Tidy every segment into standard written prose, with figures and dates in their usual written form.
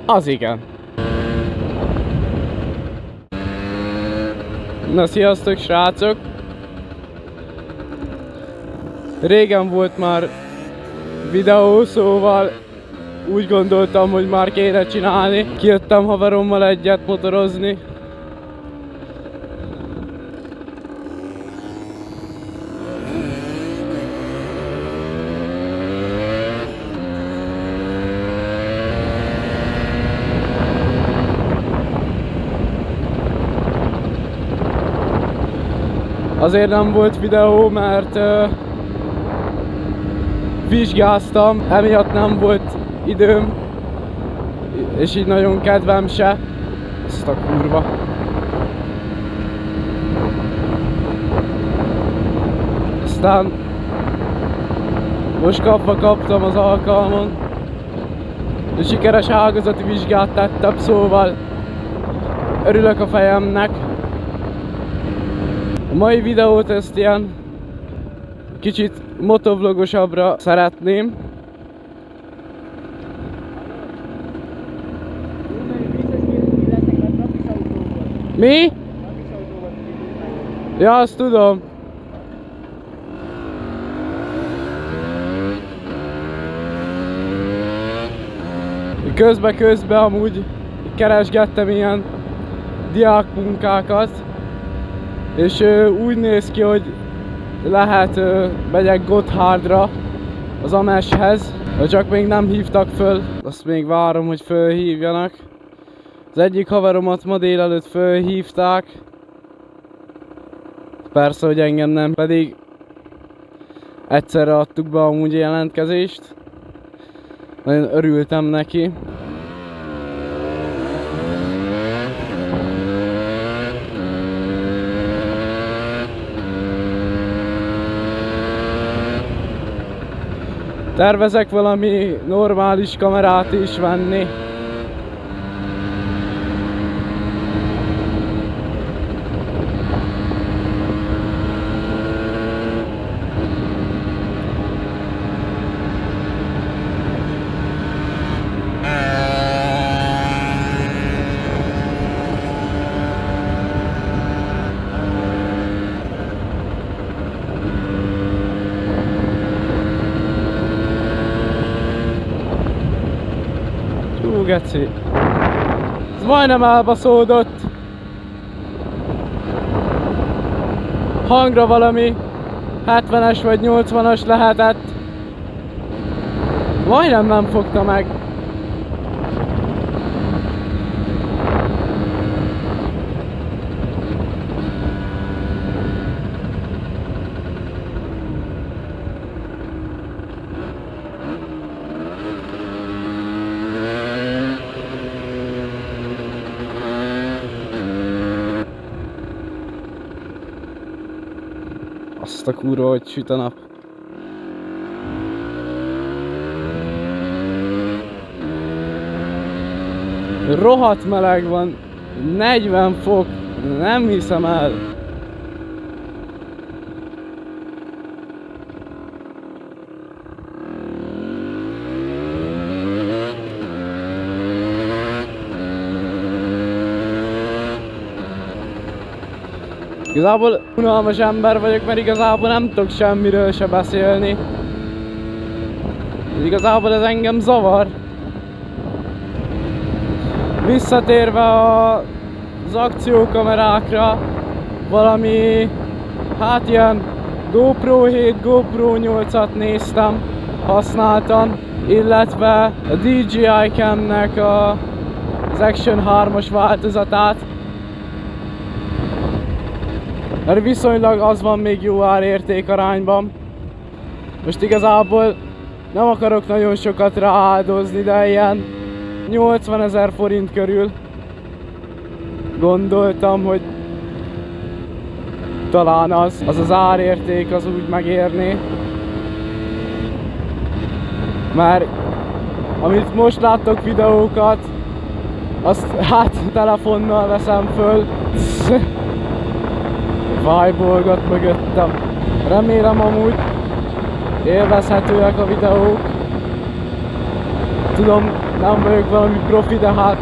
Az igen. Na, sziasztok srácok! Régen volt már videó, szóval úgy gondoltam, hogy már kéne csinálni. Kijöttem haverommal egyet motorozni. Azért nem volt videó, mert vizsgáztam, emiatt nem volt időm, és így nagyon kedvem se. Ezt a kurva. Aztán most kaptam az alkalmon, és sikeres ágazati vizsgát tettem, szóval örülök a fejemnek. A mai videót ezt ilyen kicsit motovlogosabbra szeretném. Mi? Ja, azt tudom. Közben amúgy keresgettem ilyen diákmunkákat, és úgy néz ki, hogy lehet megyek Gotthardra, az Ameshez, csak még nem hívtak föl, azt még várom, hogy fölhívjanak. Az egyik haveromat ma délelőtt fölhívták, persze, hogy engem nem, pedig egyszerre adtuk be amúgy a jelentkezést. Nagyon örültem neki. Tervezek valami normális kamerát is venni. Geci. Ez majdnem elbaszódott. Hangra valami 70-es vagy 80-as lehetett. Majdnem nem fogta meg. Azt a kurva, hogy süt a nap. Rohadt meleg van, 40 fok, nem hiszem el. Igazából unalmas ember vagyok, mert igazából nem tudok semmiről se beszélni. Igazából ez engem zavar. Visszatérve az akciókamerákra, valami, hát ilyen GoPro 7, GoPro 8-at néztem, használtam, illetve a DJI Cam-nek az Action 3-as változatát. Mert viszonylag az van még jó árérték arányban. Most igazából nem akarok nagyon sokat rááldozni, de ilyen 80 000 forint körül gondoltam, hogy talán az árérték az úgy megérné. Mert amit most láttok videókat, azt hát telefonnal veszem föl. Vibe-olgat mögöttem. Remélem amúgy élvezhetőek a videók. Tudom, Nem vagyok valami profi, de hát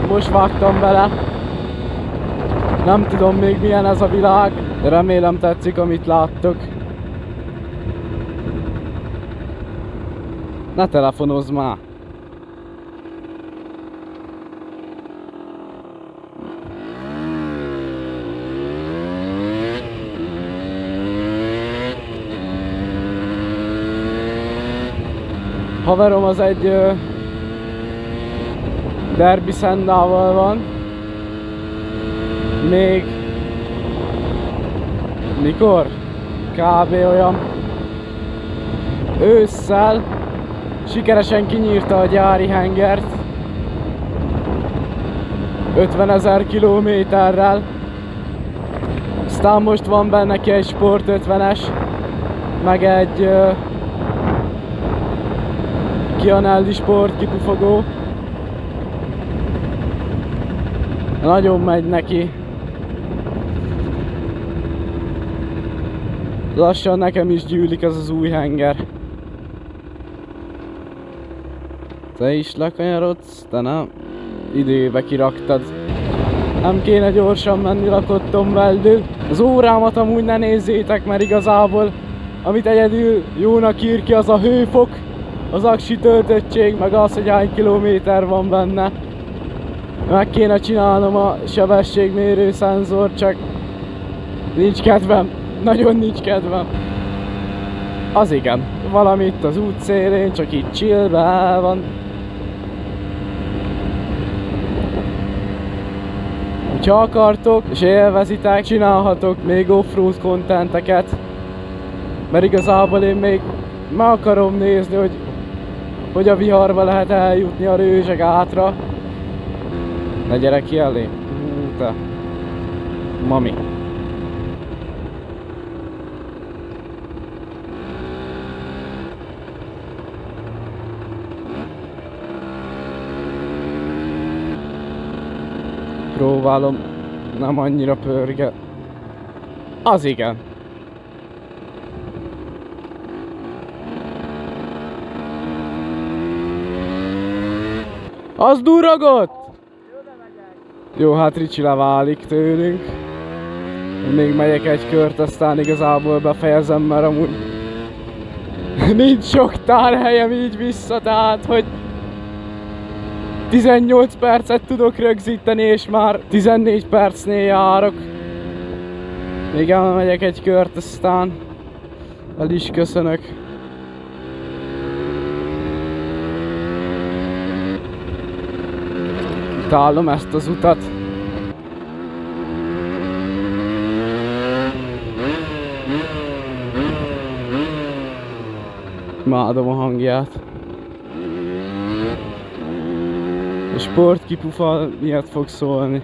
most vágtam bele. Nem tudom még milyen ez a világ, de remélem tetszik, amit láttok. Ne telefonozz már! Haverom az egy Derby Sandával van. Még mikor? Kb. Olyan ősszel sikeresen kinyírta a gyári hengert 50 000 kilométerrel. Aztán most van benne neki egy Sport 50-es, meg egy Chianelli Sport kipufogó. Nagyon megy neki. Lassan nekem is gyűlik ez az új henger. Te is lekanyarodsz, te nem? Időbe kiraktad. Nem kéne gyorsan menni lakottom belül. Az órámat amúgy ne nézzétek, mert igazából amit egyedül jónak ír ki, az a hőfok, az aksi töltöttség, meg az, hogy hány kilométer van benne. Meg kéne csinálnom a sebességmérő szenzort, csak nincs kedvem. Nagyon nincs kedvem. Az igen, valami itt az út szélén, csak itt chillbe van. Ha akartok és élvezitek, csinálhatok még offroad contenteket. Mert igazából én még meg akarom nézni, hogy a viharba lehet eljutni a Rőzseg átra. Ne gyere ki elé. Te. Mami. Próbálom nem annyira pörget. Az igen. Az durragott! Jó, hát Ricsi leválik tőlünk. Még megyek egy kört, aztán igazából befejezem, mert amúgy nincs sok tárhelyem így vissza, tehát hogy 18 percet tudok rögzíteni, és már 14 percnél járok. Még elmegyek egy kört, aztán el is köszönök. Utálom ezt az utat. Imádom a hangját. A Sport kipufa miatt fog szólni.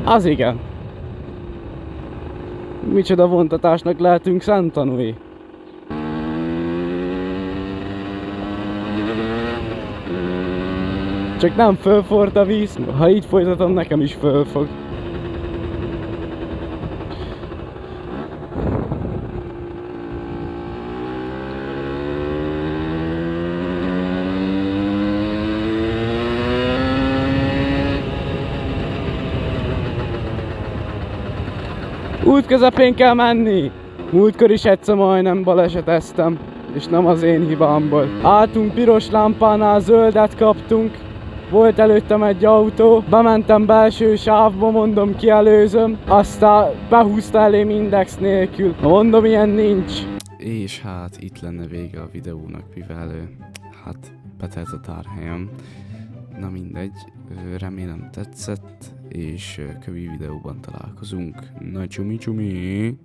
Az igen. Micsoda vontatásnak lehetünk szemtanúi. Csak nem fölfort a víz. Ha így folytatom, nekem is fölfog. Út közepén kell menni! Múltkor is egyszer majdnem baleseteztem, és nem az én hibámból. Álltunk piros lámpánál, zöldet kaptunk, volt előttem egy autó, bementem belső sávba, mondom kielőzöm, aztán behúzta elém index nélkül. Mondom, ilyen nincs. És hát itt lenne vége a videónak, mivel hát betelt a tárhelyem. Na mindegy, remélem tetszett, és kövi videóban találkozunk. Na csumi csumi!